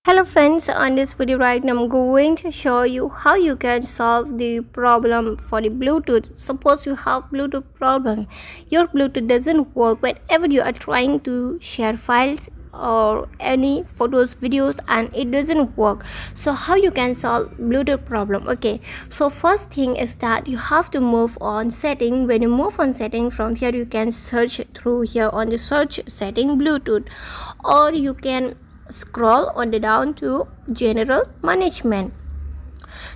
Hello friends, on this video right now I'm going to show you how you can solve the problem for the Bluetooth. Suppose you have Bluetooth problem, your Bluetooth doesn't work whenever you are trying to share files or any photos, videos, and it doesn't work. So how you can solve Bluetooth problem? Okay, so first thing is that you have to move on setting. When you move on setting, from here you can search through here on the search setting Bluetooth, or you can scroll on the down to general management.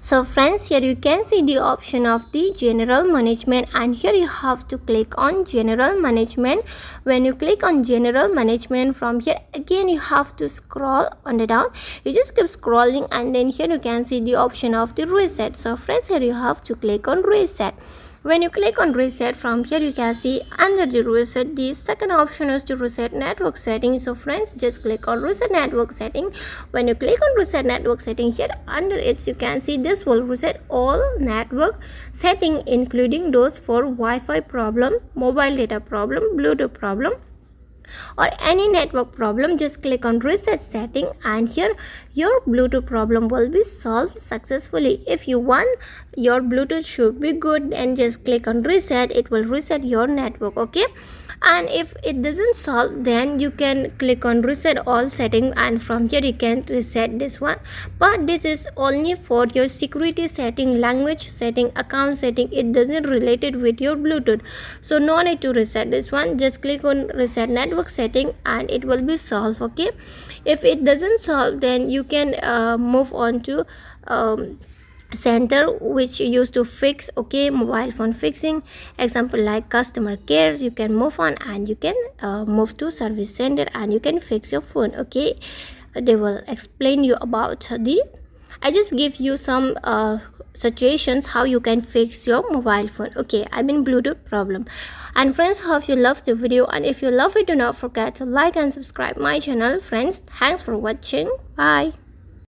So friends, here you can see the option of the general management, and here you have to click on general management. When you click on general management, from here again you have to scroll on the down. You just keep scrolling, and then here you can see the option of the reset. So friends, here you have to click on reset. When you click on reset, from here you can see under the reset, the second option is to reset network settings. So friends, just click on reset network setting. When you click on reset network setting, here under it you can see this will reset all network setting, including those for Wi-Fi problem, mobile data problem, Bluetooth problem, or any network problem. Just click on reset setting, and here your Bluetooth problem will be solved successfully. If you want your Bluetooth should be good, then just click on reset. It will reset your network. Okay, and if it doesn't solve, then you can click on reset all setting, and from here you can reset this one. But this is only for your security setting, language setting, account setting. It doesn't relate it with your Bluetooth, so no need to reset this one. Just click on reset network setting and it will be solved. Okay, if it doesn't solve, then you can move on to center, which you used to fix, okay, mobile phone fixing, example like customer care. You can move on and you can move to service center and you can fix your phone. Okay, they will explain you about the, I just give you some situations how you can fix your mobile phone. Okay, I mean Bluetooth problem. And friends, hope you loved the video, and if you love it, do not forget to like and subscribe my channel. Friends, thanks for watching. Bye.